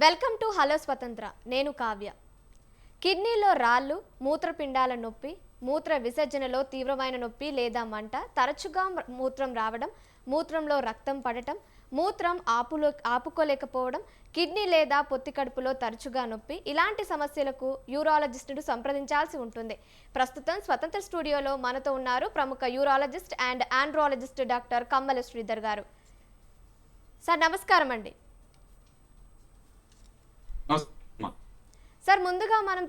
Welcome to hello స్వతంత్ర. నేను కావ్య. కిడ్నీలో రాళ్ళు, మూత్రపిండాల నొప్పి, మూత్ర విసర్జనలో తీవ్రమైన నొప్పి లేదా మంట, తరచుగా మూత్రం రావడం, మూత్రంలో రక్తం పడటం, మూత్రం ఆపుకోలేకపోవడం, కిడ్నీ లేదా పొత్తి కడుపులో తరచుగా నొప్పి, ఇలాంటి సమస్యలకు యూరాలజిస్టును సంప్రదించాల్సి ఉంటుంది. ప్రస్తుతం స్వతంత్ర స్టూడియోలో మనతో ఉన్నారు ప్రముఖ యూరాలజిస్ట్ అండ్ ఆండ్రాలజిస్ట్ డాక్టర్ కమ్మల శ్రీధర్ గారు. సార్ నమస్కారం అండి. సార్ ముందుగా మనం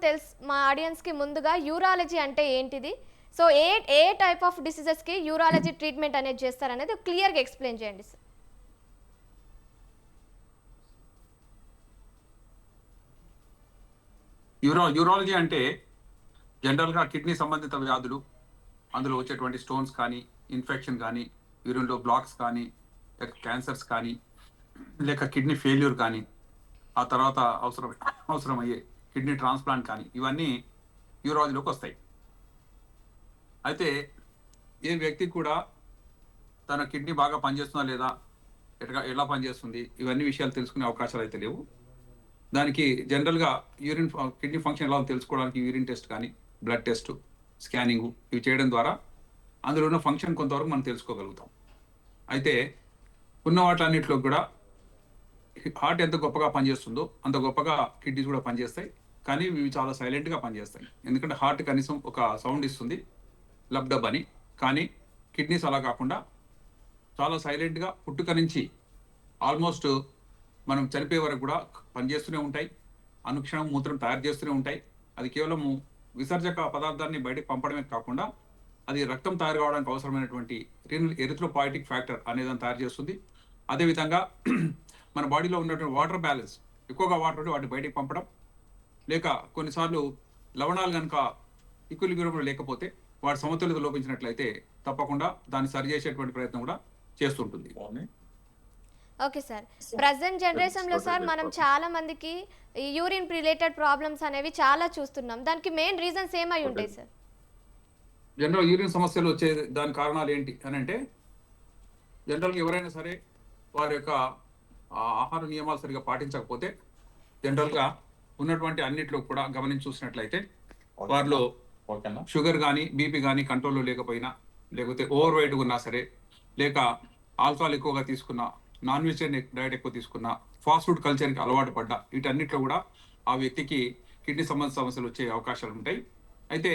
మా ఆడియన్స్కి ముందుగా యూరాలజీ అంటే ఏంటిది, సో ఏ టైప్ ఆఫ్ డిసీజెస్కి యూరాలజీ ట్రీట్మెంట్ అనేది చేస్తారనేది క్లియర్గా ఎక్స్ప్లెయిన్ చేయండి సార్. యూరాలజీ అంటే జనరల్గా కిడ్నీ సంబంధిత వ్యాధులు, అందులో వచ్చేటువంటి స్టోన్స్ కానీ, ఇన్ఫెక్షన్ కానీ, యూరిన్లో బ్లాక్స్ కానీ, లేక క్యాన్సర్స్ కానీ, లేక కిడ్నీ ఫెయిల్యూర్ కానీ, ఆ తర్వాత అవసరమయ్యే కిడ్నీ ట్రాన్స్ప్లాంట్ కానీ, ఇవన్నీ యూరాలజీలోకి వస్తాయి. అయితే ఏ వ్యక్తి కూడా తన కిడ్నీ బాగా పనిచేస్తుందా లేదా, ఎలా పనిచేస్తుంది, ఇవన్నీ విషయాలు తెలుసుకునే అవకాశాలు అయితే లేవు. దానికి జనరల్గా కిడ్నీ ఫంక్షన్ ఎలా తెలుసుకోవడానికి యూరిన్ టెస్ట్ కానీ, బ్లడ్ టెస్ట్, స్కానింగ్ ఇవి చేయడం ద్వారా అందులో ఉన్న ఫంక్షన్ కొంతవరకు మనం తెలుసుకోగలుగుతాం. అయితే ఉన్న వాటన్నిటిలో కూడా హార్ట్ ఎంత గొప్పగా పనిచేస్తుందో అంత గొప్పగా కిడ్నీస్ కూడా పనిచేస్తాయి. కానీ ఇవి చాలా సైలెంట్గా పనిచేస్తాయి. ఎందుకంటే హార్ట్ కనీసం ఒక సౌండ్ ఇస్తుంది, లబ్డబ్ అని. కానీ కిడ్నీస్ అలా కాకుండా చాలా సైలెంట్గా పుట్టుక నుంచి ఆల్మోస్ట్ మనం చనిపోయే వరకు కూడా పనిచేస్తూనే ఉంటాయి. అనుక్షణం మూత్రం తయారు చేస్తూనే ఉంటాయి. అది కేవలం విసర్జక పదార్థాన్ని బయటకు పంపడమే కాకుండా అది రక్తం తయారు కావడానికి అవసరమైనటువంటి ఎరిథ్రోపాయిటిక్ ఫ్యాక్టర్ అనేదాన్ని తయారు చేస్తుంది. అదేవిధంగా మన బాడీలో ఉన్నటువంటి వాటర్ బ్యాలెన్స్, ఎక్కువగా వాటర్ ఉంటే వాటిని బయటకు పంపడం, లేక కొన్నిసార్లు లవణాలు కనుక ఈక్విలిబ్రియంలో లేకపోతే వాటి సమతుల్యత లోపించినట్లయితే తప్పకుండా దాన్ని సరిచేసేటువంటి ప్రయత్నం కూడా చేస్తుంటుంది. ఓకే సార్, ప్రజెంట్ జనరేషన్లో సార్ మనం చాలా మందికి యూరిన్ రిలేటెడ్ ప్రాబ్లమ్స్ అనేవి చాలా చూస్తున్నాం. దానికి మెయిన్ రీజన్స్ ఏమై ఉంటాయి సార్? జనరల్ యూరిన్ సమస్యలు వచ్చే దాని కారణాలు ఏంటి అని అంటే, జనరల్గా ఎవరైనా సరే వారి యొక్క ఆహార నియమాలు సరిగా పాటించకపోతే జనరల్గా ఉన్నటువంటి అన్నిట్లో కూడా గమనించి చూసినట్లయితే వారిలో షుగర్ కానీ, బీపీ కానీ కంట్రోల్లో లేకపోయినా, లేకపోతే ఓవర్ వెయిట్ ఉన్నా సరే, లేక ఆల్కహాల్ ఎక్కువగా తీసుకున్నా, నాన్ వెజిటేరియన్ డైట్ ఎక్కువ తీసుకున్నా, ఫాస్ట్ ఫుడ్ కల్చర్కి అలవాటు పడ్డా, వీటన్నిటిలో కూడా ఆ వ్యక్తికి కిడ్నీ సంబంధిత సమస్యలు వచ్చే అవకాశాలు ఉంటాయి. అయితే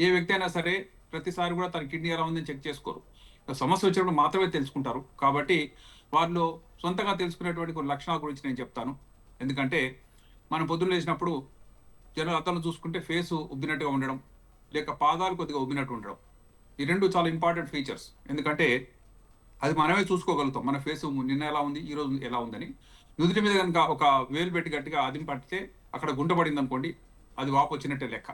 ఏ వ్యక్తి అయినా సరే ప్రతిసారి కూడా తన కిడ్నీ ఎలా ఉందని చెక్ చేసుకోరు. సమస్య వచ్చినప్పుడు మాత్రమే తెలుసుకుంటారు. కాబట్టి వారిలో సొంతంగా తెలుసుకునేటువంటి కొన్ని లక్షణాల గురించి నేను చెప్తాను. ఎందుకంటే మనం పొద్దున్న లేచినప్పుడు జనరల్ అతను చూసుకుంటే ఫేసు ఉబ్బినట్టుగా ఉండడం, లేక పాదాలు కొద్దిగా ఉబ్బినట్టు ఉండడం, ఈ రెండు చాలా ఇంపార్టెంట్ ఫీచర్స్. ఎందుకంటే అది మనమే చూసుకోగలుగుతాం, మన ఫేసు నిన్న ఎలా ఉంది, ఈరోజు ఎలా ఉందని. నుదుటి మీద కనుక ఒక వేలు పెట్టి గట్టిగా అదిమి పడితే అక్కడ గుంట పడింది అనుకోండి, అది వాపు వచ్చినట్టే లెక్క.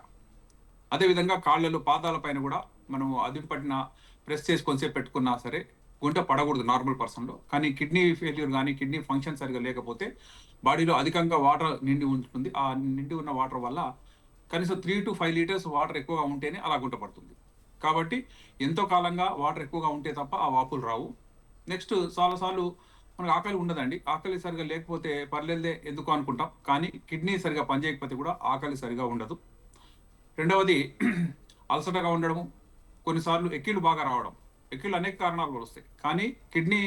అదేవిధంగా కాళ్ళలో, పాదాల పైన కూడా మనం అదిమి పట్టిన ప్రెస్ చేసి కొంతసేపు పెట్టుకున్నా సరే గుంట పడకూడదు నార్మల్ పర్సన్లో. కానీ కిడ్నీ ఫెయిల్యూర్ కానీ, కిడ్నీ ఫంక్షన్ సరిగా లేకపోతే బాడీలో అధికంగా వాటర్ నిండి ఉంటుంది. ఆ నిండి ఉన్న వాటర్ వల్ల కనీసం 3 to 5 లీటర్స్ వాటర్ ఎక్కువగా ఉంటేనే అలా గుంట పడుతుంది. కాబట్టి ఎంతో కాలంగా వాటర్ ఎక్కువగా ఉంటే తప్ప ఆ వాపులు రావు. నెక్స్ట్, చాలాసార్లు మనకు ఆకలి ఉండదండి. ఆకలి సరిగా లేకపోతే పర్లేదే ఎందుకు అనుకుంటాం, కానీ కిడ్నీ సరిగా పనిచేయకపోతే కూడా ఆకలి సరిగా ఉండదు. రెండవది అలసటగా ఉండడము, కొన్నిసార్లు ఎక్కిళ్ళు బాగా రావడం. ఎక్కిళ్ళు అనేక కారణాలు కూడా వస్తాయి, కానీ కిడ్నీ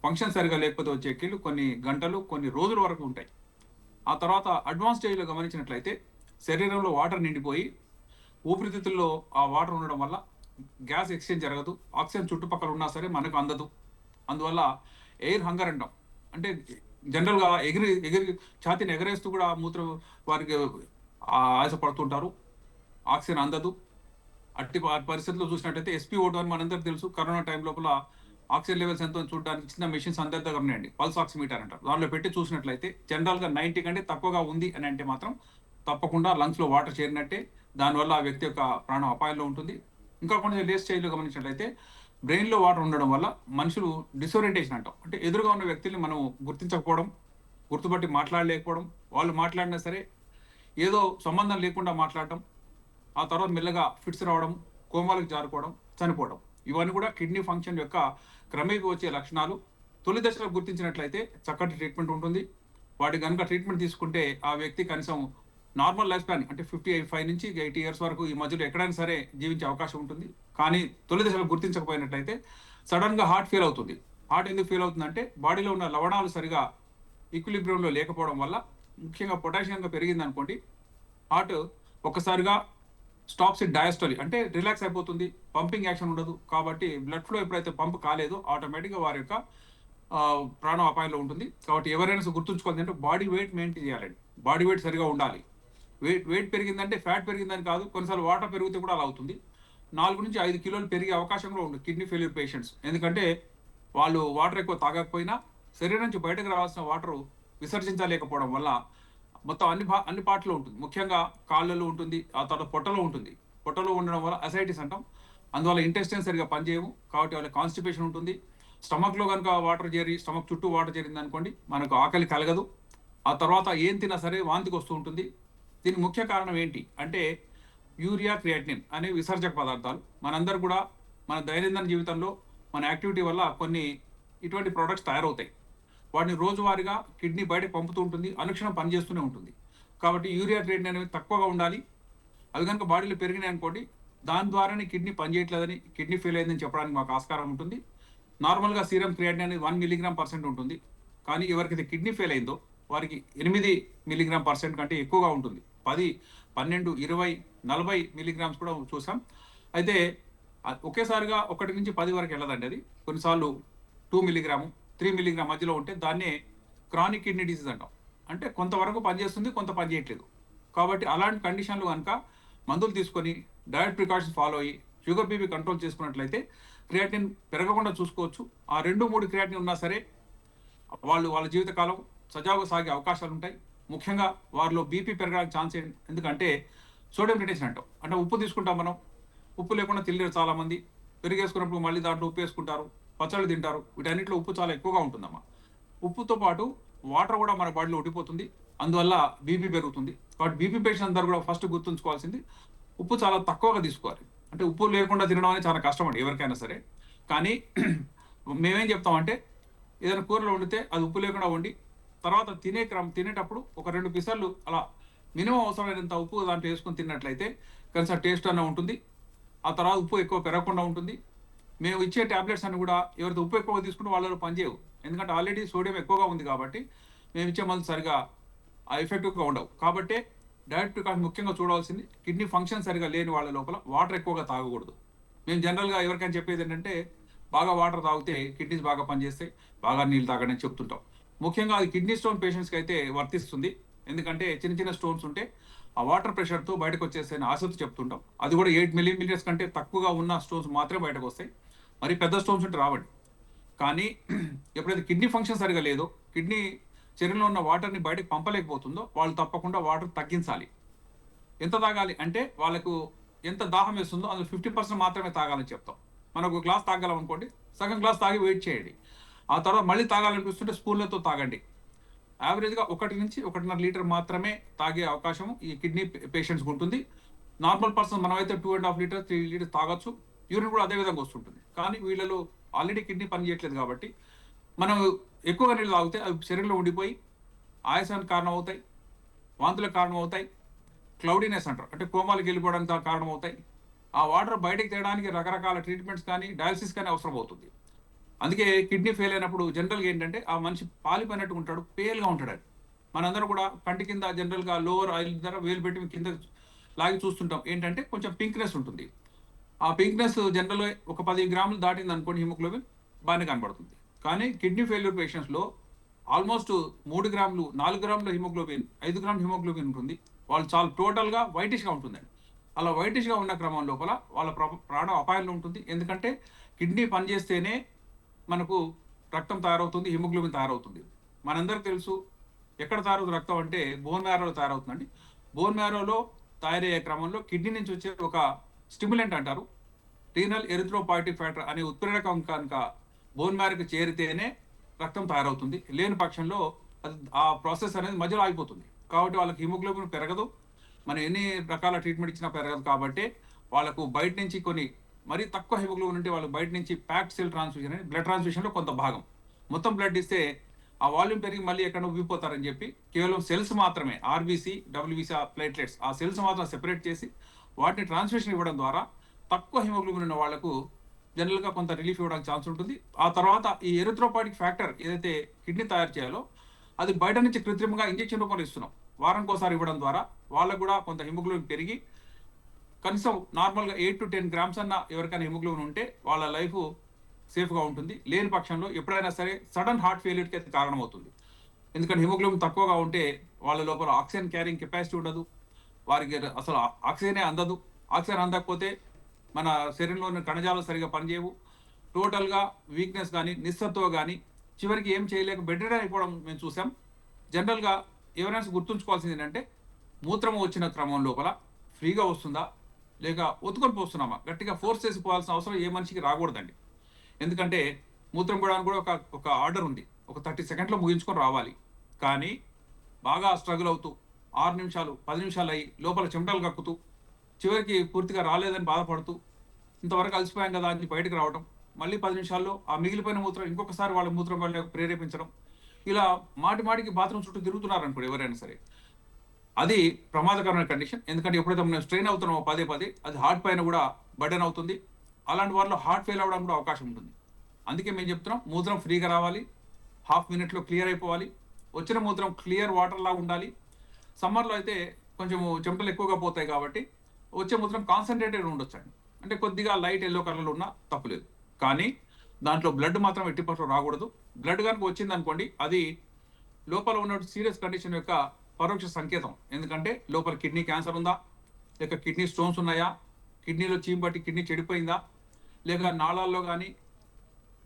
ఫంక్షన్ సరిగా లేకపోతే వచ్చే ఎక్కిళ్ళు కొన్ని గంటలు, కొన్ని రోజుల వరకు ఉంటాయి. ఆ తర్వాత అడ్వాన్స్ స్టేజ్లో గమనించినట్లయితే శరీరంలో వాటర్ నిండిపోయి ఊపిరితిత్తుల్లో ఆ వాటర్ ఉండడం వల్ల గ్యాస్ ఎక్స్చేంజ్ జరగదు. ఆక్సిజన్ చుట్టుపక్కల ఉన్నా సరే మనకు అందదు. అందువల్ల ఎయిర్ హంగర్ అంటాం. అంటే జనరల్గా ఎగిరి ఛాతీని ఎగరేస్తూ కూడా మూత్రం వారికి ఆయాసపడుతుంటారు, ఆక్సిజన్ అందదు. అట్టి పరిస్థితుల్లో చూసినట్టయితే SpO2 అని మనందరికీ తెలుసు. కరోనా టైం లోపల ఆక్సిజన్ లెవెల్స్ ఎంతో చూడడానికి చిన్న మెషిన్స్ అందరి దగ్గర ఉన్నాయండి, పల్స్ ఆక్సిమీటర్ అంటారు. దానిలో పెట్టి చూసినట్లయితే జనరల్గా 90 కంటే తక్కువగా ఉంది అని అంటే మాత్రం తప్పకుండా లంగ్స్లో వాటర్ చేరినట్టే. దానివల్ల ఆ వ్యక్తి యొక్క ప్రాణం అపాయంలో ఉంటుంది. ఇంకా కొంచెం లేట్ స్టేజ్లో గమనించినట్లయితే బ్రెయిన్లో వాటర్ ఉండడం వల్ల మనుషులు డిసోరియంటేషన్ అంటాం. అంటే ఎదురుగా ఉన్న వ్యక్తుల్ని మనం గుర్తించకపోవడం, గుర్తుపట్టి మాట్లాడలేకపోవడం, వాళ్ళు మాట్లాడినా సరే ఏదో సంబంధం లేకుండా మాట్లాడటం, ఆ తర్వాత మెల్లగా ఫిట్స్ రావడం, కోమాలకు జారుకోవడం, చనిపోవడం, ఇవన్నీ కూడా కిడ్నీ ఫంక్షన్ యొక్క క్రమేపీ వచ్చే లక్షణాలు. తొలి దశలో గుర్తించినట్లయితే చక్కటి ట్రీట్మెంట్ ఉంటుంది. వాటి కనుక ట్రీట్మెంట్ తీసుకుంటే ఆ వ్యక్తి కనీసం నార్మల్ లైఫ్ స్పాన్ అంటే 55 నుంచి 80 ఇయర్స్ వరకు ఈ మధ్యలో ఎక్కడైనా సరే జీవించే అవకాశం ఉంటుంది. కానీ తొలి దశలో గుర్తించకపోయినట్లయితే సడన్గా హార్ట్ ఫెయిల్ అవుతుంది. హార్ట్ ఎందుకు ఫెయిల్ అవుతుందంటే బాడీలో ఉన్న లవణాలు సరిగా ఈక్విలిబ్రియంలో లేకపోవడం వల్ల, ముఖ్యంగా పొటాషియం పెరిగింది అనుకోండి, హార్ట్ ఒక్కసారిగా స్టాప్స్ ఇట్ డయాస్టోలీ అంటే రిలాక్స్ అయిపోతుంది, పంపింగ్ యాక్షన్ ఉండదు. కాబట్టి బ్లడ్ ఫ్లో ఎప్పుడైతే పంప్ కాలేదో ఆటోమేటిక్గా వారి యొక్క ప్రాణం అపాయంలో ఉంటుంది. కాబట్టి ఎవరైనా గుర్తుంచుకోవాలి అంటే బాడీ వెయిట్ మెయింటైన్ చేయాలండి. బాడీ వెయిట్ సరిగా ఉండాలి. వెయిట్ పెరిగిందంటే ఫ్యాట్ పెరిగిందని కాదు, కొన్నిసార్లు వాటర్ పెరిగితే కూడా అలా అవుతుంది. 4 నుంచి 5 కిలోలు పెరిగే అవకాశం కూడా ఉంటుంది కిడ్నీ ఫెయిల్యూర్ పేషెంట్స్. ఎందుకంటే వాళ్ళు వాటర్ ఎక్కువ తాగకపోయినా శరీరం నుంచి బయటకు రావాల్సిన వాటర్ విసర్జించలేకపోవడం వల్ల మొత్తం అన్ని పార్ట్లో ఉంటుంది. ముఖ్యంగా కాళ్ళలో ఉంటుంది, ఆ తర్వాత పొట్టలో ఉంటుంది. పొట్టలో ఉండడం వల్ల అసైటిస్ అంటాం. అందువల్ల ఇంటెస్టైన్ సరిగా పనిచేయము. కాబట్టి వాళ్ళకి కాన్స్టిపేషన్ ఉంటుంది. స్టమక్లో కనుక వాటర్ చేరి స్టమక్ చుట్టూ వాటర్ చేరింది అనుకోండి, మనకు ఆకలి కలగదు. ఆ తర్వాత ఏం తిన్నా సరే వాంతికి వస్తూ ఉంటుంది. దీనికి ముఖ్య కారణం ఏంటి అంటే యూరియా, క్రియాటినిన్ అనే విసర్జక పదార్థాలు. మనందరూ కూడా మన దైనందిన జీవితంలో మన యాక్టివిటీ వల్ల కొన్ని ఇటువంటి ప్రోడక్ట్స్ తయారవుతాయి. వాటిని రోజువారీగా కిడ్నీ బయటకు పంపుతూ ఉంటుంది, అనుక్షణం పనిచేస్తూనే ఉంటుంది. కాబట్టి యూరియా, క్రియాటినిన్ అనేవి తక్కువగా ఉండాలి. అవి కనుక బాడీలో పెరిగినాయి అనుకోండి, దాని ద్వారానే కిడ్నీ పనిచేయట్లేదని, కిడ్నీ ఫెయిల్ అయిందని చెప్పడానికి మాకు ఆస్కారం ఉంటుంది. నార్మల్గా సీరం క్రియాటినిన్ అనేది 1 mg/% ఉంటుంది. కానీ ఎవరికైతే కిడ్నీ ఫెయిల్ అయిందో వారికి 8 mg/% కంటే ఎక్కువగా ఉంటుంది. 10, 12, 20, 40 మిలీగ్రామ్స్ కూడా చూసాం. అయితే ఒకేసారిగా 1 నుంచి 10 వరకు వెళ్ళదండి. అది కొన్నిసార్లు 2 mg, 3 mg మధ్యలో ఉంటే దాన్నే క్రానిక్ కిడ్నీ డిసీజ్ అంటాం. అంటే కొంతవరకు పనిచేస్తుంది, కొంత పని చేయట్లేదు. కాబట్టి అలాంటి కండిషన్లు కనుక మందులు తీసుకొని డయట్ ప్రికాషన్స్ ఫాలో అయ్యి షుగర్ బీపీ కంట్రోల్ చేసుకున్నట్లయితే క్రియాటిన్ పెరగకుండా చూసుకోవచ్చు. ఆ 2-3 క్రియాటిన్ ఉన్నా సరే వాళ్ళ జీవితకాలం సజావుగా సాగే అవకాశాలు ఉంటాయి. ముఖ్యంగా వారిలో బీపీ పెరగడానికి ఛాన్స్ ఎందుకంటే సోడియం రిటెన్షన్ అంటాం. అంటే ఉప్పు తీసుకుంటాం మనం, ఉప్పు లేకుండా తినలేరు చాలామంది. పెరిగేసుకున్నప్పుడు మళ్ళీ దాంట్లో ఉప్పు వేసుకుంటారు, పచ్చళ్ళు తింటారు. వీటన్నిటిలో ఉప్పు చాలా ఎక్కువగా ఉంటుందమ్మా. ఉప్పుతో పాటు వాటర్ కూడా మన బాడీలో ఉండిపోతుంది. అందువల్ల బీపీ పెరుగుతుంది. కాబట్టి బీపీ పేషెంట్ అందరూ కూడా ఫస్ట్ గుర్తుంచుకోవాల్సింది ఉప్పు చాలా తక్కువగా తీసుకోవాలి. అంటే ఉప్పు లేకుండా తినడం అనేది చాలా కష్టం అండి ఎవరికైనా సరే. కానీ మేమేం చెప్తామంటే ఏదైనా కూరలో వండితే అది ఉప్పు లేకుండా వండి తర్వాత తినేటప్పుడు ఒక 2 పిసర్లు అలా మినిమం అవసరమైనంత ఉప్పు దాంట్లో వేసుకొని తిన్నట్లయితే కనీసం టేస్ట్ అన్న ఉంటుంది. ఆ తర్వాత ఉప్పు ఎక్కువ పెరగకుండా ఉంటుంది. మేము ఇచ్చే టాబ్లెట్స్ అన్ని కూడా ఎవరైతే ఉప్పు ఎక్కువ తీసుకుంటే వాళ్ళలో పనిచేయవు. ఎందుకంటే ఆల్రెడీ సోడియం ఎక్కువగా ఉంది కాబట్టి మేము ఇచ్చే మందులు సరిగా ఎఫెక్టివ్గా ఉండవు. కాబట్టి డయట్ ప్రికాషన్ ముఖ్యంగా చూడాల్సింది కిడ్నీ ఫంక్షన్ సరిగా లేని వాళ్ళ లోపల వాటర్ ఎక్కువగా తాగకూడదు. మేము జనరల్గా ఎవరికైనా చెప్పేది ఏంటంటే బాగా వాటర్ తాగితే కిడ్నీస్ బాగా పనిచేస్తాయి, బాగా నీళ్ళు తాగని చెప్తుంటాం. ముఖ్యంగా అది కిడ్నీ స్టోన్ పేషెంట్స్కి అయితే వర్తిస్తుంది. ఎందుకంటే చిన్న చిన్న స్టోన్స్ ఉంటే ఆ వాటర్ ప్రెషర్తో బయటకు వచ్చేస్తే ఆసక్తి చెప్తుంటాం. అది కూడా 8 మిల్లీమీటర్స్ కంటే తక్కువగా ఉన్న స్టోన్స్ మాత్రమే బయటకు వస్తాయి. మరి పెద్ద స్టోన్స్ ఉంటే రావండి. కానీ ఎప్పుడైతే కిడ్నీ ఫంక్షన్ సరిగా లేదో, కిడ్నీ శరీరంలో ఉన్న వాటర్ని బయటకు పంపలేకపోతుందో వాళ్ళు తప్పకుండా వాటర్ తగ్గించాలి. ఎంత తాగాలి అంటే వాళ్ళకు ఎంత దాహం వేస్తుందో అందులో 50% మాత్రమే తాగాలని చెప్తాం. మనకు గ్లాస్ తాగలం అనుకోండి, సగం గ్లాస్ తాగి వెయిట్ చేయండి. ఆ తర్వాత మళ్ళీ తాగాలనిపిస్తుంటే స్పూన్లతో తాగండి. యావరేజ్గా 1 నుంచి 1.5 లీటర్ మాత్రమే తాగే అవకాశం ఈ కిడ్నీ పేషెంట్స్కి ఉంటుంది. నార్మల్ పర్సన్ మనమైతే 2.5 లీటర్ 3 లీటర్ తాగొచ్చు. యూరిన్ కూడా అదే విధంగా వస్తుంటుంది. కానీ వీళ్ళలో ఆల్రెడీ కిడ్నీ పని చేయట్లేదు కాబట్టి మనం ఎక్కువగా నీళ్ళు తాగితే అవి శరీరంలో ఉండిపోయి ఆయాసానికి కారణం అవుతాయి, వాంతులకు కారణం అవుతాయి, క్లౌడీనెస్ అంటారు అంటే కోమాలకు వెళ్ళిపోవడానికి కారణం అవుతాయి. ఆ వాటర్ బయటకు తేయడానికి రకరకాల ట్రీట్మెంట్స్ కానీ డయాలసిస్ కానీ అవసరం అవుతుంది. అందుకే కిడ్నీ ఫెయిల్ అయినప్పుడు జనరల్గా ఏంటంటే ఆ మనిషి పాలిపోయినట్టు ఉంటాడు, పేల్గా ఉంటాడు. మనందరూ కూడా కంటి కింద జనరల్గా లోవర్ ఆయిల్ ద్వారా వేలు పెట్టి కింద లాగి చూస్తుంటాం. ఏంటంటే కొంచెం పింక్నెస్ ఉంటుంది. ఆ పింక్నెస్ జనరల్గా ఒక 10 గ్రాములు దాటింది అనుకోండి హిమోగ్లోబిన్ బాగానే కనబడుతుంది. కానీ కిడ్నీ ఫెయిల్యూర్ పేషెంట్స్లో ఆల్మోస్ట్ 3 గ్రాములు 4 గ్రాముల హిమోగ్లోబిన్ 5 గ్రాముల హిమోగ్లోబిన్ ఉంటుంది. వాళ్ళు చాలా టోటల్గా వైటిష్గా ఉంటుందండి. అలా వైటిష్గా ఉన్న క్రమం లోపల వాళ్ళ ప్రాణం అపాయంలో ఉంటుంది. ఎందుకంటే కిడ్నీ పనిచేస్తేనే మనకు రక్తం తయారవుతుంది, హిమోగ్లోబిన్ తయారవుతుంది. మనందరికీ తెలుసు ఎక్కడ తయారవుతుంది రక్తం అంటే బోన్ మ్యారోలో తయారవుతుందండి. బోన్ మ్యారోలో తయారయ్యే క్రమంలో కిడ్నీ నుంచి వచ్చే ఒక స్టిమ్యులెంట్ అంటారు, రీనల్ ఎరిథ్రోపాయిటిక్ ఫ్యాక్టర్ అనే ఉత్ప్రేరకం కనుక బోన్ మ్యారోకి చేరితేనే రక్తం తయారవుతుంది. లేని పక్షంలో అది ఆ ప్రాసెస్ అనేది మధ్యలో ఆగిపోతుంది. కాబట్టి వాళ్ళకి హిమోగ్లోబిన్ పెరగదు, మనం ఎన్ని రకాల ట్రీట్మెంట్ ఇచ్చినా పెరగదు. కాబట్టి వాళ్ళకు బయట నుంచి కొన్ని మరీ తక్కువ హిమోగ్లోబిన్ ఉంటే వాళ్ళు బయట నుంచి ప్యాక్డ్ సెల్ ట్రాన్స్ఫ్యూజన్ అని బ్లడ్ ట్రాన్స్ఫ్యూషన్లో కొంత భాగం మొత్తం బ్లడ్ ఇస్తే ఆ వాల్యూమ్ పెరిగి మళ్ళీ ఎక్కడో ఊగిపోతారని చెప్పి కేవలం సెల్స్ మాత్రమే ఆర్బీసీ డబ్ల్యూబీసీ ప్లేట్లెట్స్ ఆ సెల్స్ మాత్రం సెపరేట్ చేసి వాటిని ట్రాన్స్మిషన్ ఇవ్వడం ద్వారా తక్కువ హిమోగ్లోబిన్ ఉన్న వాళ్ళకు జనరల్గా కొంత రిలీఫ్ ఇవ్వడానికి ఛాన్స్ ఉంటుంది. ఆ తర్వాత ఈ ఎరిథ్రోపాయిటిక్ ఫ్యాక్టర్ ఏదైతే కిడ్నీ తయారు చేయాలో అది బయట నుంచి కృత్రిమంగా ఇంజెక్షన్ రూపంలో ఇస్తున్నాం. వారానికోసారి ఇవ్వడం ద్వారా వాళ్ళకు కూడా కొంత హిమోగ్లోబిన్ పెరిగి కనీసం నార్మల్గా 8 to 10 గ్రామ్స్ అన్న ఎవరికైనా హిమోగ్లోబిన్ ఉంటే వాళ్ళ లైఫ్ సేఫ్గా ఉంటుంది. లేని పక్షంలో ఎప్పుడైనా సరే సడన్ హార్ట్ ఫెయిల్యూర్కి అయితే కారణమవుతుంది. ఎందుకంటే హిమోగ్లోబిన్ తక్కువగా ఉంటే వాళ్ళ లోపల ఆక్సిజన్ క్యారింగ్ కెపాసిటీ ఉండదు, వారికి అసలు ఆక్సిజనే అందదు. ఆక్సిజన్ అందకపోతే మన శరీరంలోని కణజాలు సరిగా పనిచేయవు. టోటల్గా వీక్నెస్ కానీ నిస్సత్తువ కానీ చివరికి ఏం చేయలేక బెడ్ రిడన్ అయిపోవడం మేము చూసాం. జనరల్గా ఎవరైనా గుర్తుంచుకోవాల్సింది ఏంటంటే మూత్రం వచ్చిన క్రమం లోపల ఫ్రీగా వస్తుందా లేక ఒత్తుకొని పోస్తున్నామా, గట్టిగా ఫోర్స్ చేసి పోవాల్సిన అవసరం ఏ మనిషికి రాకూడదండి. ఎందుకంటే మూత్రం పోవడానికి కూడా ఒక ఆర్డర్ ఉంది, ఒక 30 సెకండ్లో ముగించుకొని రావాలి. కానీ బాగా స్ట్రగుల్ అవుతూ 6 నిమిషాలు 10 నిమిషాలు అయ్యి లోపల చెమటలు కక్కుతూ చివరికి పూర్తిగా రాలేదని బాధపడుతూ ఇంతవరకు అలసిపోయాం కదా అని బయటకు రావడం, మళ్ళీ 10 నిమిషాల్లో ఆ మిగిలిపోయిన మూత్రం ఇంకొకసారి వాళ్ళ మూత్రం వాళ్ళ ప్రేరేపించడం, ఇలా మాటికి బాత్రూమ్ చుట్టూ తిరుగుతున్నారు అనుకోండి ఎవరైనా సరే, అది ప్రమాదకరమైన కండిషన్. ఎందుకంటే ఎప్పుడైతే మనం స్ట్రెయిన్ అవుతున్నామో పదే అది హార్ట్ పైన కూడా బర్డెన్ అవుతుంది. అలాంటి వాళ్ళలో హార్ట్ ఫెయిల్ అవ్వడం కూడా అవకాశం ఉంటుంది. అందుకే మేము చెప్తున్నాం మూత్రం ఫ్రీగా రావాలి, హాఫ్ మినిట్లో క్లియర్ అయిపోవాలి, వచ్చిన మూత్రం క్లియర్ వాటర్ లాగా ఉండాలి. సమ్మర్లో అయితే కొంచెం చెమటలు ఎక్కువగా పోతాయి కాబట్టి వచ్చే మూత్రం కాన్సన్ట్రేటెడ్ ఉండొచ్చండి. అంటే కొద్దిగా లైట్ ఎల్లో కలర్లో ఉన్నా తప్పులేదు. కానీ దాంట్లో బ్లడ్ మాత్రం ఎట్టి పరిస్థితుల్లో రాకూడదు. బ్లడ్ కనుక వచ్చింది అనుకోండి అది లోపల ఉన్న సీరియస్ కండిషన్ యొక్క పరోక్ష సంకేతం. ఎందుకంటే లోపల కిడ్నీ క్యాన్సర్ ఉందా, లేక కిడ్నీ స్టోన్స్ ఉన్నాయా, కిడ్నీలో చీమ్ బట్టి కిడ్నీ చెడిపోయిందా, లేక నాళాల్లో కానీ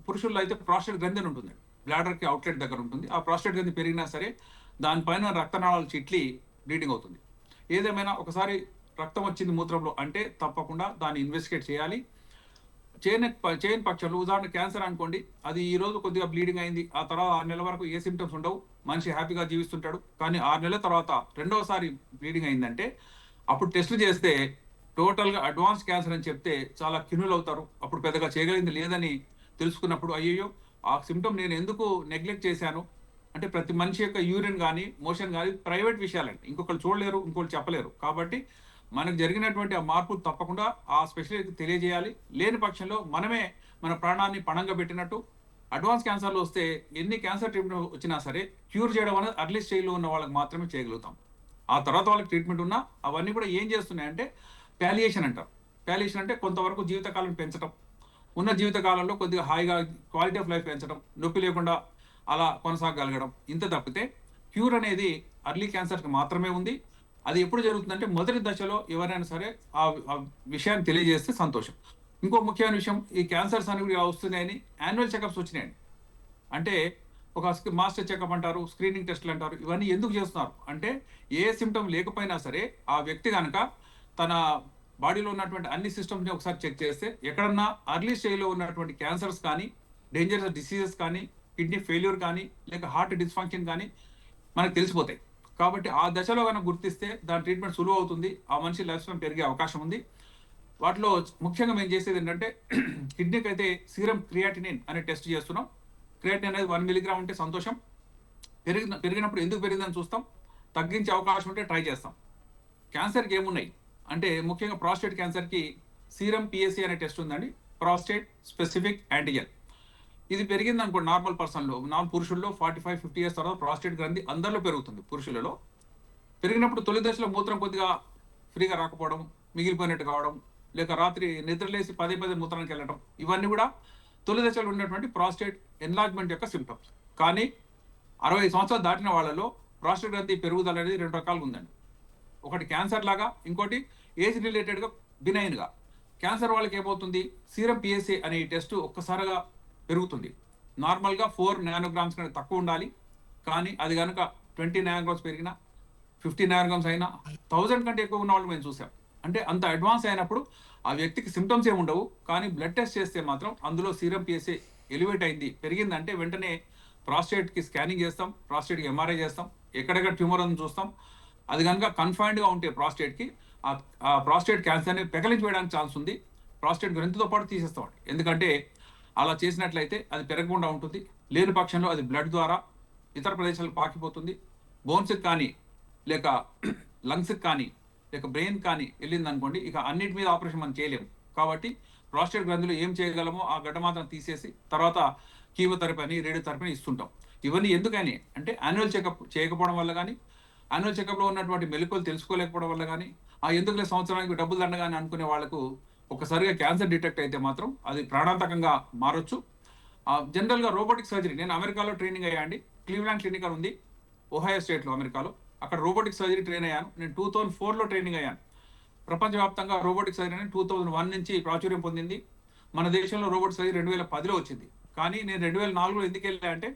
పురుషుల్లో అయితే ప్రాస్టేట్ గ్రంథి అని ఉంటుంది, బ్లాడర్కి అవుట్లెట్ దగ్గర ఉంటుంది. ఆ ప్రాస్టేట్ గ్రంథి పెరిగినా సరే దానిపైన రక్తనాళాలు చిట్లి బ్లీడింగ్ అవుతుంది. ఏదేమైనా ఒకసారి రక్తం వచ్చింది మూత్రంలో అంటే తప్పకుండా దాన్ని ఇన్వెస్టిగేట్ చేయాలి. చేయని పక్షంలో ఉదాహరణ క్యాన్సర్ అనుకోండి, అది ఈ రోజు కొద్దిగా బ్లీడింగ్ అయింది, ఆ తర్వాత 6 నెలల వరకు ఏ సిమ్టమ్స్ ఉండవు, మనిషి హ్యాపీగా జీవిస్తుంటాడు. కానీ 6 నెలల తర్వాత రెండవసారి బ్లీడింగ్ అయిందంటే అప్పుడు టెస్టులు చేస్తే టోటల్గా అడ్వాన్స్ క్యాన్సర్ అని చెప్తే చాలా కిన్నులు అవుతారు. అప్పుడు పెద్దగా చేయగలిగింది లేదని తెలుసుకున్నప్పుడు అయ్యో ఆ సిమ్టమ్ నేను ఎందుకు నెగ్లెక్ట్ చేశాను అంటే ప్రతి మనిషి యొక్క యూరిన్ కానీ మోషన్ కానీ ప్రైవేట్ విషయాలండి, ఇంకొకరు చూడలేరు, ఇంకొకరు చెప్పలేరు. కాబట్టి మనకు జరిగినటువంటి ఆ మార్పులు తప్పకుండా ఆ స్పెషలిస్ట్కి తెలియజేయాలి. లేని పక్షంలో మనమే మన ప్రాణాన్ని పణంగా పెట్టినట్టు. అడ్వాన్స్ క్యాన్సర్లు వస్తే ఎన్ని క్యాన్సర్ ట్రీట్మెంట్ వచ్చినా సరే క్యూర్ చేయడం అనేది అర్లీ స్టేజ్లో ఉన్న వాళ్ళకి మాత్రమే చేయగలుగుతాం. ఆ తర్వాత వాళ్ళకి ట్రీట్మెంట్ ఉన్నా అవన్నీ కూడా ఏం చేస్తున్నాయంటే ప్యాలియేషన్ అంటారు. ప్యాలియేషన్ అంటే కొంతవరకు జీవితకాలం పెంచడం, ఉన్న జీవితకాలంలో కొద్దిగా హాయిగా క్వాలిటీ ఆఫ్ లైఫ్ పెంచడం, నొప్పి లేకుండా అలా కొనసాగగలగడం, ఇంత తప్పితే క్యూర్ అనేది అర్లీ క్యాన్సర్కి మాత్రమే ఉంది. అది ఎప్పుడు జరుగుతుందంటే మొదటి దశలో ఎవరైనా సరే ఆ విషయాన్ని తెలియజేస్తే సంతోషం. ఇంకో ముఖ్యమైన విషయం, ఈ క్యాన్సర్స్ అనేవి వస్తున్నాయని యాన్యువల్ చెకప్స్ వచ్చినాయండి. అంటే ఒక మాస్టర్ చెకప్ అంటారు, స్క్రీనింగ్ టెస్ట్లు అంటారు. ఇవన్నీ ఎందుకు చేస్తున్నారు అంటే ఏ సిమ్టమ్ లేకపోయినా సరే ఆ వ్యక్తి కనుక తన బాడీలో ఉన్నటువంటి అన్ని సిస్టమ్స్ని ఒకసారి చెక్ చేస్తే ఎక్కడన్నా అర్లీ స్టేజ్లో ఉన్నటువంటి క్యాన్సర్స్ కానీ, డేంజరస్ డిసీజెస్ కానీ, కిడ్నీ ఫెయిల్యూర్ కానీ, లేక హార్ట్ డిస్ఫంక్షన్ కానీ మనకు తెలిసిపోతాయి. కాబట్టి ఆ దశలో కనుక గుర్తిస్తే దాని ట్రీట్మెంట్ సులువు అవుతుంది, ఆ మనిషి లైఫ్ స్పాన్ పెరిగే అవకాశం ఉంది. వాటిలో ముఖ్యంగా మేము చేసేది ఏంటంటే కిడ్నీకి అయితే సీరం క్రియాటినిన్ అనే టెస్ట్ చేస్తున్నాం. క్రియాటినిన్ అనేది 1 మిలీగ్రామ్ ఉంటే సంతోషం, పెరిగినప్పుడు ఎందుకు పెరిగిందని చూస్తాం, తగ్గించే అవకాశం ఉంటే ట్రై చేస్తాం. క్యాన్సర్కి ఏమున్నాయి అంటే ముఖ్యంగా ప్రాస్టేట్ క్యాన్సర్కి సీరం పిఎస్సి అనే టెస్ట్ ఉందండి, ప్రాస్టేట్ స్పెసిఫిక్ యాంటిజెన్. ఇది పెరిగింది అనుకోండి నార్మల్ పర్సన్లో, పురుషుల్లో 45-50 ఇయర్స్ తర్వాత ప్రాస్టేట్ గ్రంథి అందరిలో పెరుగుతుంది. పురుషులలో పెరిగినప్పుడు తొలి దశలో మూత్రం కొద్దిగా ఫ్రీగా రాకపోవడం, మిగిలిపోయినట్టు కావడం, లేక రాత్రి నిద్రలేసి పదే మూత్రానికి వెళ్ళడం, ఇవన్నీ కూడా తొలి దశలో ఉన్నటువంటి ప్రాస్టేట్ ఎన్లార్జ్మెంట్ యొక్క సిమ్టమ్స్. కానీ 60 సంవత్సరాలు దాటిన వాళ్ళలో ప్రాస్టేట్ గ్రంథి పెరుగుదల అనేది 2 రకాలుగా ఉందండి. ఒకటి క్యాన్సర్ లాగా, ఇంకోటి ఏజ్ రిలేటెడ్గా బినైన్గా. క్యాన్సర్ వాళ్ళకి ఏమవుతుంది, సీరం పిఎస్ఏ అనే ఈ టెస్ట్ ఒక్కసారిగా పెరుగుతుంది. నార్మల్గా 4 నానోగ్రామ్స్ కంటే తక్కువ ఉండాలి. కానీ అది కనుక 20 నానోగ్రామ్స్ పెరిగినా, 50 నానోగ్రామ్స్ అయినా, 1000 కంటే ఎక్కువ ఉన్న వాళ్ళు మేము చూసాం. అంటే అంత అడ్వాన్స్ అయినప్పుడు ఆ వ్యక్తికి సిమ్టమ్స్ ఏమి ఉండవు, కానీ బ్లడ్ టెస్ట్ చేస్తే మాత్రం అందులో సీరం పిఎస్ఏ ఎలివేట్ అయింది, పెరిగిందంటే వెంటనే ప్రాస్టేట్కి స్కానింగ్ చేస్తాం, ప్రాస్టేట్కి ఎంఆర్ఐ చేస్తాం, ఎక్కడెక్కడ ట్యూమర్ అని చూస్తాం. అది కనుక కన్ఫైన్డ్గా ఉంటే ప్రాస్టేట్కి ఆ ప్రాస్టేట్ క్యాన్సర్ని పెకలించి వేయడానికి ఛాన్స్ ఉంది. ప్రాస్టేట్ గ్రంథితో పాటు తీసేస్తామండి. ఎందుకంటే అలా చేసినట్లయితే అది పెరగకుండా ఉంటుంది. లేని పక్షంలో అది బ్లడ్ ద్వారా ఇతర ప్రదేశాలకు పాకిపోతుంది. బోన్స్కి కానీ లేక లంగ్స్కి కానీ లేక బ్రెయిన్ కానీ వెళ్ళింది అనుకోండి, ఇక అన్నిటి మీద ఆపరేషన్ మనం చేయలేము. కాబట్టి ప్రాస్టేట్ గ్రంథులు ఏం చేయగలమో ఆ గడ్డ మాత్రం తీసేసి తర్వాత కీమోథెరపీ అని రేడియోథెరపీని ఇస్తుంటాం. ఇవన్నీ ఎందుకని అంటే యాన్యువల్ చెకప్ చేయకపోవడం వల్ల కానీ, యాన్యువల్ చెకప్లో ఉన్నటువంటి మెలకువలు తెలుసుకోలేకపోవడం వల్ల కానీ, ఆ ఎందుకులే సంవత్సరానికి డబ్బులు దండగాని అనుకునే వాళ్ళకు ఒకసారిగా క్యాన్సర్ డిటెక్ట్ అయితే మాత్రం అది ప్రాణాంతకంగా మారొచ్చు. జనరల్గా రోబోటిక్ సర్జరీ నేను అమెరికాలో ట్రైనింగ్ అయ్యా అండి. క్లీవ్లాండ్ క్లినిక్ అని ఉంది ఒహాయో స్టేట్లో అమెరికాలో. అక్కడ రోబోటిక్ సర్జరీ ట్రైన్ అయ్యాను. నేను 2004లో ట్రైనింగ్ అయ్యాను. ప్రపంచవ్యాప్తంగా రోబోటిక్ సర్జరీ అనేది 2001 నుంచి ప్రాచుర్యం పొందింది. మన దేశంలో రోబోటిక్ సర్జరీ 2010లో వచ్చింది. కానీ నేను 2004లో ఎందుకు వెళ్ళా అంటే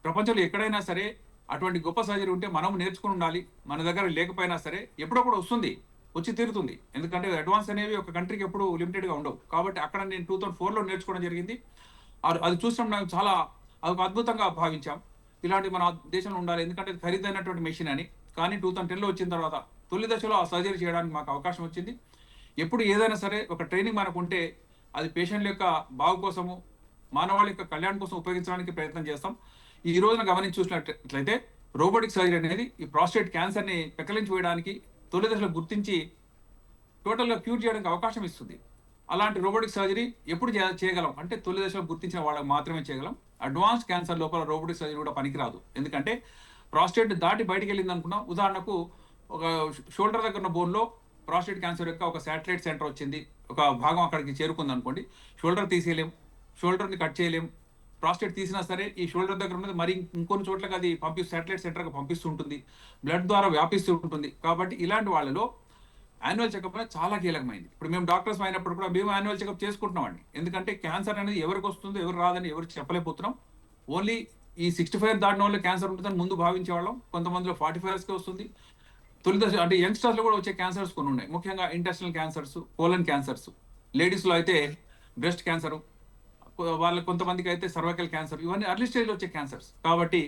ప్రపంచంలో ఎక్కడైనా సరే అటువంటి గొప్ప సర్జరీ ఉంటే మనం నేర్చుకుని ఉండాలి. మన దగ్గర లేకపోయినా సరే ఎప్పుడప్పుడు వస్తుంది, వచ్చి తీరుతుంది. ఎందుకంటే అడ్వాన్స్ అనేవి ఒక కంట్రీకి ఎప్పుడు లిమిటెడ్గా ఉండవు. కాబట్టి అక్కడ నేను 2004లో నేర్చుకోవడం జరిగింది. అది చూసినప్పుడు నాకు చాలా అదొక అద్భుతంగా భావించాం. ఇలాంటి మన దేశంలో ఉండాలి, ఎందుకంటే ఖరీదైనటువంటి మెషిన్ అని. కానీ 2010లో వచ్చిన తర్వాత తొలి దశలో ఆ సర్జరీ చేయడానికి మాకు అవకాశం వచ్చింది. ఎప్పుడు ఏదైనా సరే ఒక ట్రైనింగ్ మనకు ఉంటే అది పేషెంట్ల యొక్క బాగు కోసము, మానవాళి యొక్క కళ్యాణం కోసం ఉపయోగించడానికి ప్రయత్నం చేస్తాం. ఈ రోజున గమనించి చూసినట్లయితే రోబోటిక్ సర్జరీ అనేది ఈ ప్రాస్టేట్ క్యాన్సర్ని పెకలించి వేయడానికి, తొలి దశలో గుర్తించి టోటల్గా క్యూర్ చేయడానికి అవకాశం ఇస్తుంది. అలాంటి రోబోటిక్ సర్జరీ ఎప్పుడు చేయగలం అంటే తొలి దశలో గుర్తించిన వాళ్ళకి మాత్రమే చేయగలం. అడ్వాన్స్ క్యాన్సర్ లోపల రోబోటిక్ సర్జరీ కూడా పనికిరాదు. ఎందుకంటే ప్రాస్టేట్ దాటి బయటికి వెళ్ళింది అనుకున్నాం. ఉదాహరణకు ఒక షోల్డర్ దగ్గర ఉన్న బోన్లో ప్రాస్టేట్ క్యాన్సర్ యొక్క ఒక శాటిలైట్ సెంటర్ వచ్చింది, ఒక భాగం అక్కడికి చేరుకుంది అనుకోండి. షోల్డర్ తీసేయలేం, షోల్డర్ని కట్ చేయలేం. ప్రాస్టేట్ తీసినా సరే ఈ షోల్డర్ దగ్గర ఉన్నది మరి ఇంకొన్ని చోట్లకి అది శాటిలైట్ సెంటర్గా పంపిస్తూ ఉంటుంది, బ్లడ్ ద్వారా వ్యాపిస్తూ ఉంటుంది. కాబట్టి ఇలాంటి వాళ్ళలో యాన్యువల్ చెకప్ అనేది చాలా కీలకమైంది. ఇప్పుడు మేము డాక్టర్స్ అయినప్పుడు కూడా మేము యాన్యువల్ చెకప్ చేసుకుంటున్నామండి. ఎందుకంటే క్యాన్సర్ అనేది ఎవరికి వస్తుందో ఎవరు రాదని ఎవరికి చెప్పలేకపోతున్నాం. ఓన్లీ ఈ 65 దాటిన వాళ్ళు క్యాన్సర్ ఉంటుందని ముందు భావించేవాళ్ళం. కొంతమందిలో 45 ఇయర్స్కి వస్తుంది. తొలి దశ అంటే యంగ్స్టర్స్లో కూడా వచ్చే క్యాన్సర్స్ కొన్ని ఉన్నాయి. ముఖ్యంగా ఇంటెస్టినల్ క్యాన్సర్స్, కోలన్ క్యాన్సర్స్, లేడీస్లో అయితే బ్రెస్ట్ క్యాన్సర్, వాళ్ళ కొంతమందికి అయితే సర్వైకల్ క్యాన్సర్, ఇవన్నీ అర్లీ స్టేజ్లో వచ్చే క్యాన్సర్స్. కాబట్టి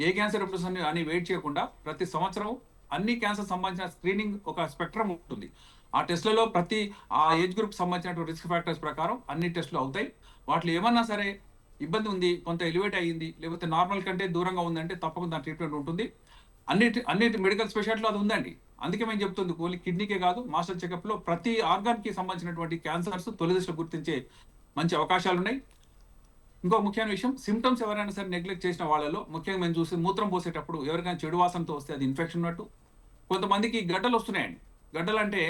ఏ క్యాన్సర్ ఎప్పుడు అని వెయిట్ చేయకుండా ప్రతి సంవత్సరం అన్ని క్యాన్సర్ సంబంధించిన స్క్రీనింగ్ ఒక స్పెక్ట్రమ్ ఉంటుంది. ఆ టెస్ట్లలో ప్రతి ఆ ఏజ్ గ్రూప్ సంబంధించినటువంటి రిస్క్ ఫ్యాక్టర్స్ ప్రకారం అన్ని టెస్టులు అవుతాయి. వాటిలో ఏమన్నా సరే ఇబ్బంది ఉంది, కొంత ఎలివేట్ అయ్యింది, లేకపోతే నార్మల్ కంటే దూరంగా ఉందంటే తప్పకుండా దాని ట్రీట్మెంట్ ఉంటుంది. అన్నిటి మెడికల్ స్పెషాలిటీలో అది ఉందండి. అందుకే మేము చెప్తుంది ఓన్లీ కిడ్నీకే కాదు, మాస్టర్ చెకప్లో ప్రతి ఆర్గాన్కి సంబంధించినటువంటి క్యాన్సర్స్ తొలి దశలో గుర్తించే మంచి అవకాశాలు ఉన్నాయి. ఇంకో ముఖ్యమైన విషయం, సిమ్టమ్స్ ఎవరైనా సరే నెగ్లెక్ట్ చేసిన వాళ్ళలో ముఖ్యంగా మేము చూసి మూత్రం పోసేటప్పుడు ఎవరికైనా చెడు వాసనతో వస్తే అది ఇన్ఫెక్షన్ ఉన్నట్టు. కొంతమందికి గడ్డలు వస్తున్నాయండి. గడ్డలు అంటే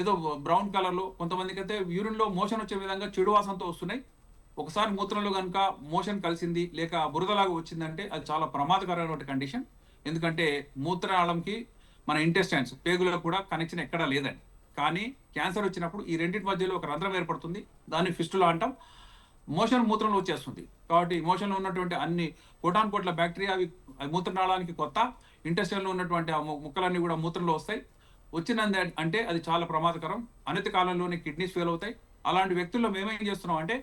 ఏదో బ్రౌన్ కలర్లో, కొంతమందికి అయితే యూరిన్లో మోషన్ వచ్చే విధంగా చెడు వాసనతో వస్తున్నాయి. ఒకసారి మూత్రంలో కనుక మోషన్ కలిసింది లేక బురదలాగా వచ్చిందంటే అది చాలా ప్రమాదకరమైన కండిషన్. ఎందుకంటే మూత్రనాళంకి మన ఇంటెస్టైన్స్ పేగులకు కూడా కనెక్షన్ ఎక్కడా లేదండి. కానీ క్యాన్సర్ వచ్చినప్పుడు ఈ రెండింటి మధ్యలో ఒక రంధ్రం ఏర్పడుతుంది, దాన్ని ఫిస్టులా అంటాం. మోషన్ మూత్రంలో వచ్చేస్తుంది. కాబట్టి మోషన్లో ఉన్నటువంటి అన్ని కోటానుకోట్ల బ్యాక్టీరియా అవి మూత్రనాళానికి కొత్త, ఇంటెస్టైన్లో ఉన్నటువంటి ఆ ముక్కలన్నీ కూడా మూత్రంలో వస్తాయి. వచ్చింది అంటే అది చాలా ప్రమాదకరం. అనతి కాలంలోనే కిడ్నీస్ ఫెయిల్ అవుతాయి. అలాంటి వ్యక్తుల్లో మేమేం చేస్తున్నాం అంటే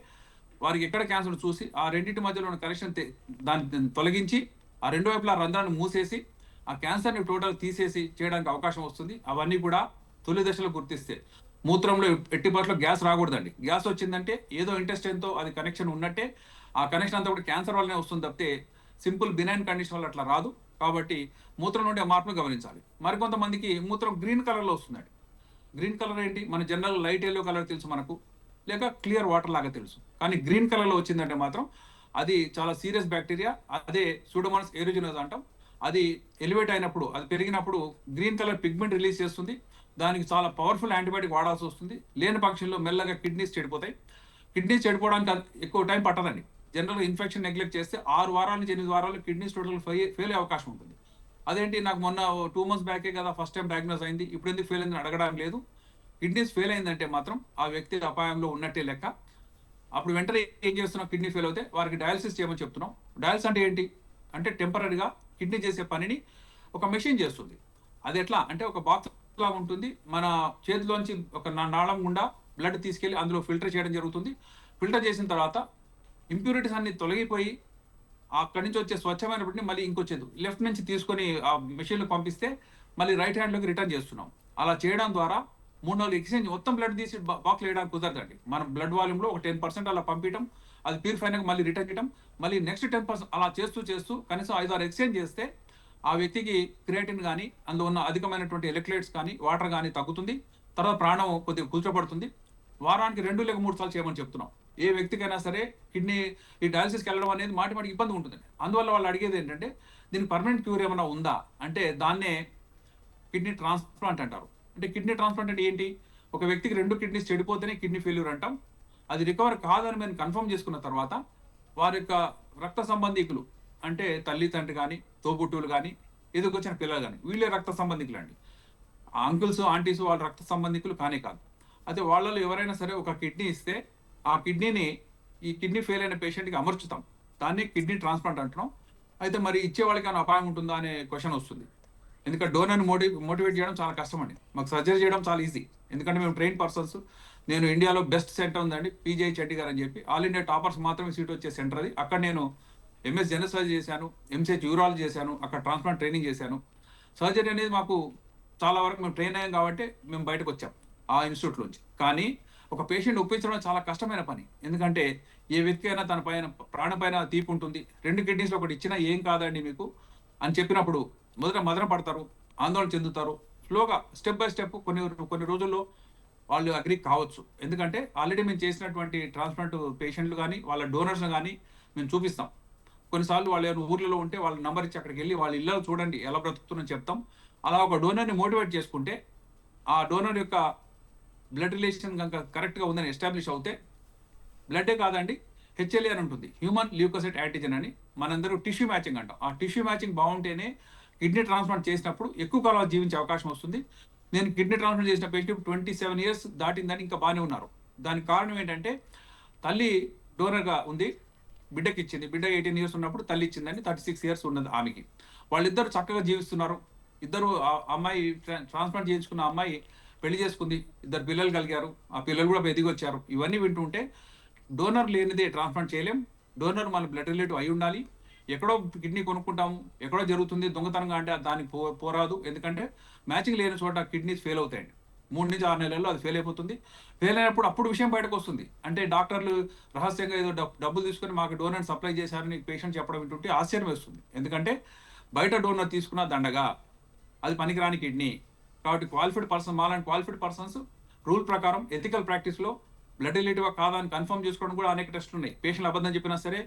వారికి ఎక్కడ క్యాన్సర్ చూసి ఆ రెండింటి మధ్యలో ఉన్న కనెక్షన్ దాన్ని తొలగించి ఆ రెండు వైపులా రంధ్రాన్ని మూసేసి ఆ క్యాన్సర్ని టోటల్ తీసేసి చేయడానికి అవకాశం వస్తుంది. అవన్నీ కూడా తొలి దశలో గుర్తిస్తే మూత్రంలో ఎట్టి పరిస్థితుల్లో గ్యాస్ రాకూడదండి. గ్యాస్ వచ్చిందంటే ఏదో ఇంటెస్టైన్తో అది కనెక్షన్ ఉన్నట్టే. ఆ కనెక్షన్ అంతా కూడా క్యాన్సర్ వల్లనే వస్తుంది తప్పితే సింపుల్ బినైన్ కండిషన్ వల్ల అట్లా రాదు. కాబట్టి మూత్రం నుండి ఆ మార్పును గమనించాలి. మరికొంతమందికి మూత్రం గ్రీన్ కలర్లో వస్తుందండి. గ్రీన్ కలర్ ఏంటి? మన జనరల్ లైట్ ఎల్లో కలర్ తెలుసు మనకు, లేక క్లియర్ వాటర్ లాగా తెలుసు. కానీ గ్రీన్ కలర్లో వచ్చిందంటే మాత్రం అది చాలా సీరియస్ బ్యాక్టీరియా. అదే సూడోమోనాస్ ఏరిజినోస్ అంటాం. అది ఎలివేట్ అయినప్పుడు, అది పెరిగినప్పుడు గ్రీన్ కలర్ పిగ్మెంట్ రిలీజ్ చేస్తుంది. దానికి చాలా పవర్ఫుల్ యాంటీబయాటిక్ వాడాల్సి వస్తుంది. లేని పక్షంలో మెల్లగా కిడ్నీస్ చెడిపోతాయి. కిడ్నీస్ చెడిపోవడానికి ఎక్కువ టైం పట్టదండి. జనరల్గా ఇన్ఫెక్షన్ నెగ్లెక్ట్ చేస్తే 6 వారాల నుంచి 8 వారాలు కిడ్నీస్ టోటల్ ఫెయిల్ అయ్యే అవకాశం ఉంటుంది. అదేంటి నాకు మొన్న 2 months బ్యాకే కదా ఫస్ట్ టైం డయాగ్నోస్ అయింది, ఇప్పుడు ఎందుకు ఫెయిల్ అయిందని అడగడం లేదు. కిడ్నీస్ ఫెయిల్ అయిందంటే మాత్రం ఆ వ్యక్తి అపాయంలో ఉన్నట్టే లెక్క. అప్పుడు వెంటనే ఏం చేస్తున్నాం, కిడ్నీ ఫెయిల్ అవుతే వారికి డయాలసిస్ చేయమని చెప్తున్నాం. డయాలసిస్ అంటే ఏంటి అంటే టెంపరీగా కిడ్నీ చేసే పనిని ఒక మెషిన్ చేస్తుంది. అది ఎట్లా అంటే ఒక బాక్స్ లాగా ఉంటుంది. మన చేతిలోంచి ఒక నాళం గుండా బ్లడ్ తీసుకెళ్లి అందులో ఫిల్టర్ చేయడం జరుగుతుంది. ఫిల్టర్ చేసిన తర్వాత ఇంప్యూరిటీస్ అన్ని తొలగిపోయి అక్కడి నుంచి వచ్చే స్వచ్ఛమైన బ్లడ్ని మళ్ళీ ఇంకొచ్చేది లెఫ్ట్ నుంచి తీసుకొని ఆ మెషిన్లో పంపిస్తే మళ్ళీ రైట్ హ్యాండ్లోకి రిటర్న్ చేస్తున్నాం. అలా చేయడం ద్వారా 3 నెలలు ఎక్స్చేంజ్ మొత్తం బ్లడ్ తీసి బాక్స్ వేయడానికి కుదరదండి. మన బ్లడ్ వాల్యూమ్లో ఒక 10% అలా పంపించడం, అది ప్యూరిఫై అయినాక మళ్ళీ రిటర్న్ చేయడం, మళ్ళీ నెక్స్ట్ 10% అలా చేస్తూ చేస్తూ కనీసం 5-6 ఎక్స్చేంజ్ చేస్తే ఆ వ్యక్తికి క్రియేటిన్ కానీ అందులో ఉన్న అధికమైనటువంటి ఎలక్ట్రోలైట్స్ కానీ వాటర్ కానీ తగ్గుతుంది. తర్వాత ప్రాణం కొద్దిగా కూర్చోబడుతుంది. వారానికి 2 లేక 3 సార్లు చేయమని చెప్తున్నాం. ఏ వ్యక్తికైనా సరే కిడ్నీ ఈ డయాలసిస్కి వెళ్ళడం అనేది మాటిమాటికి ఇబ్బంది ఉంటుంది. అందువల్ల వాళ్ళు అడిగేది ఏంటంటే దీనికి పర్మనెంట్ క్యూర్ ఏమైనా ఉందా అంటే దాన్నే కిడ్నీ ట్రాన్స్ప్లాంట్ అంటారు. అంటే కిడ్నీ ట్రాన్స్ప్లాంట్ అంటే ఏంటి? ఒక వ్యక్తికి 2 కిడ్నీస్ చెడిపోతేనే కిడ్నీ ఫెయిల్యూర్ అంటాం. అది రికవర్ కాదని మేము కన్ఫర్మ్ చేసుకున్న తర్వాత వారి యొక్క రక్త సంబంధికులు అంటే తల్లి తండ్రి కానీ తోబుట్టువులు కానీ ఎదుకొచ్చిన పిల్లలు కానీ వీళ్ళే రక్త సంబంధికులు అండి. ఆ అంకుల్స్ ఆంటీస్ వాళ్ళ రక్త సంబంధికులు కానే కాదు. అయితే వాళ్ళలో ఎవరైనా సరే ఒక కిడ్నీ ఇస్తే ఆ కిడ్నీని ఈ కిడ్నీ ఫెయిల్ అయిన పేషెంట్కి అమర్చుతాం. దాన్ని కిడ్నీ ట్రాన్స్ప్లాంట్ అంటున్నాం. అయితే మరి ఇచ్చే వాళ్ళకి ఏమైనా అపాయం ఉంటుందా అనే క్వశ్చన్ వస్తుంది. ఎందుకంటే డోనర్ని మోటివేట్ చేయడం చాలా కష్టం అండి. మాకు సర్జరీ చేయడం చాలా ఈజీ. ఎందుకంటే మేము ట్రైన్ పర్సన్స్. నేను ఇండియాలో బెస్ట్ సెంటర్ ఉందండి పీజే చెట్టి గారు అని చెప్పి, ఆల్ ఇండియా టాపర్స్ మాత్రమే సీట్ వచ్చే సెంటర్ అది. అక్కడ నేను ఎంఎస్ జనరల్ సర్జరీ చేశాను, ఎంసీహెచ్ యూరాలజీ చేశాను, అక్కడ ట్రాన్స్ప్లాంట్ ట్రైనింగ్ చేశాను. సర్జరీ అనేది మాకు చాలా వరకు మేము ట్రైన్ అయ్యాం కాబట్టి మేము బయటకు వచ్చాం ఆ ఇన్స్టిట్యూట్ నుంచి. కానీ ఒక పేషెంట్ ఒప్పించడం చాలా కష్టమైన పని. ఎందుకంటే ఏ వ్యక్తి అయినా తన పైన ప్రాణం పైన తీపి ఉంటుంది. 2 కిడ్నీస్లో ఒకటి ఇచ్చినా ఏం కాదండి మీకు అని చెప్పినప్పుడు మొదట మదన పడతారు, ఆందోళన చెందుతారు. స్లోగా స్టెప్ బై స్టెప్ కొన్ని రోజుల్లో వాళ్ళు అగ్రి కావచ్చు. ఎందుకంటే ఆల్రెడీ మేము చేసినటువంటి ట్రాన్స్ప్లాంట్ పేషెంట్లు కానీ వాళ్ళ డోనర్స్ కానీ మేము చూపిస్తాం. కొన్నిసార్లు వాళ్ళు ఏమైనా ఊర్లలో ఉంటే వాళ్ళ నెంబర్ ఇచ్చి అక్కడికి వెళ్ళి వాళ్ళ ఇళ్ళలో చూడండి ఎలా బ్రతుకుతుందని చెప్తాం. అలా ఒక డోనర్ని మోటివేట్ చేసుకుంటే ఆ డోనర్ యొక్క బ్లడ్ రిలేషన్ కనుక కరెక్ట్గా ఉందని ఎస్టాబ్లిష్ అవుతే బ్లడ్డే కాదండి హెచ్ఎల్ఏ అని ఉంటుంది, హ్యూమన్ ల్యూకోసైట్ యాంటిజెన్ అని. మనందరూ టిష్యూ మ్యాచింగ్ అంటాం. ఆ టిష్యూ మ్యాచింగ్ బాగుంటేనే కిడ్నీ ట్రాన్స్ప్లాంట్ చేసినప్పుడు ఎక్కువ కాలం జీవించే అవకాశం వస్తుంది. నేను కిడ్నీ ట్రాన్స్ప్లాంట్ చేసిన పేషెంట్ 27 years దాటిందని ఇంకా బాగానే ఉన్నారు. దానికి కారణం ఏంటంటే తల్లి డోనర్గా ఉంది, బిడ్డకి ఇచ్చింది. బిడ్డ 18 years ఉన్నప్పుడు తల్లి ఇచ్చిందని 36 years ఉన్నది ఆమెకి. వాళ్ళిద్దరు చక్కగా జీవిస్తున్నారు. ఇద్దరు అమ్మాయి ట్రాన్స్ప్లాంట్ చేయించుకున్న అమ్మాయి పెళ్లి చేసుకుంది, 2 పిల్లలు కలిగారు. ఆ పిల్లలు కూడా ఎదిగొచ్చారు. ఇవన్నీ వింటుంటే డోనర్ లేనిదే ట్రాన్స్ప్లాంట్ చేయలేం. డోనర్ మన బ్లడ్ రిలేటివ్ అయి ఉండాలి. ఎక్కడో కిడ్నీ కొనుక్కుంటాము, ఎక్కడో జరుగుతుంది దొంగతనంగా అంటే దానికి పోరాదు. ఎందుకంటే మ్యాచింగ్ లేని చోట కిడ్నీస్ ఫెయిల్ అవుతాయండి. 3 నుంచి 6 నెలల్లో అది ఫెయిల్ అయిపోతుంది. ఫెయిల్ అయినప్పుడు అప్పుడు విషయం బయటకు వస్తుంది. అంటే డాక్టర్లు రహస్యంగా ఏదో డబ్బులు తీసుకుని మాకు డోనర్ సప్లై చేశారని పేషెంట్ చెప్పడం వింటుంటే ఆశ్చర్యం వేస్తుంది. ఎందుకంటే బయట డోనర్ తీసుకున్న దండగా అది పనికిరాని కిడ్నీ. కాబట్టి క్వాలిఫైడ్ పర్సన్ మాలాంటి క్వాలిఫైడ్ పర్సన్స్ రూల్ ప్రకారం ఎథికల్ ప్రాక్టీస్లో బ్లడ్ రిలేటివ్ కాదా అని కన్ఫర్మ్ చేసుకోవడం కూడా అనేక టెస్టులు ఉన్నాయి. పేషెంట్లు అబద్ధం చెప్పినా సరే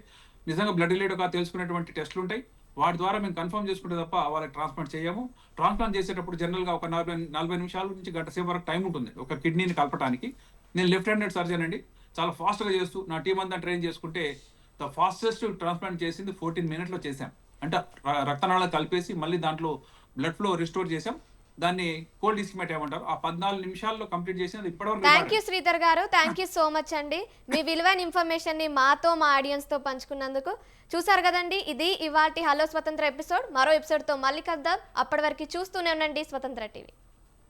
నిజంగా బ్లడ్ రిలేటివ్ కాదు తెలుసుకునేటువంటి టెస్టులు ఉంటాయి. వాటి ద్వారా మేము కన్ఫర్మ్ చేసుకుంటే తప్ప వాళ్ళకి ట్రాన్స్ప్లాంట్ చేయము. ట్రాన్స్ప్లాంట్ చేసేటప్పుడు జనరల్గా ఒక 40 నిమిషాల నుంచి గంట సేపు వరకు టైం ఉంటుంది ఒక కిడ్నీని కలపడానికి. నేను లెఫ్ట్ హ్యాండెడ్ సర్జన్ అండి. చాలా ఫాస్ట్గా చేస్తూ నా టీం అంతా ట్రైన్ చేసుకుంటే ద ఫాస్టెస్ట్ ట్రాన్స్ప్లాంట్ చేసింది 14 minutesలో చేశాం. అంటే రక్తనాళాలు కలిపేసి మళ్ళీ దాంట్లో బ్లడ్ ఫ్లో రిస్టోర్ చేసాం. దాన్ని కోల్డ్ ఇస్కిమేట్ ఏమంటారు. ఆ 14 నిమిషాల్లో కంప్లీట్ చేసినది ఇప్పటివరకు. థ్యాంక్ యూ శ్రీధర్ గారు, థ్యాంక్ యూ సో మచ్ అండి. మీ విలువైన ఇన్ఫర్మేషన్ని మాతో మా ఆడియన్స్తో పంచుకున్నందుకు. చూసారు కదండి, ఇది ఇవాల్టి హలో స్వతంత్ర ఎపిసోడ్. మరో ఎపిసోడ్తో మళ్ళీ కలుద్దాం. అప్పటి వరకు చూస్తూనే ఉండండి స్వతంత్ర టీవీ.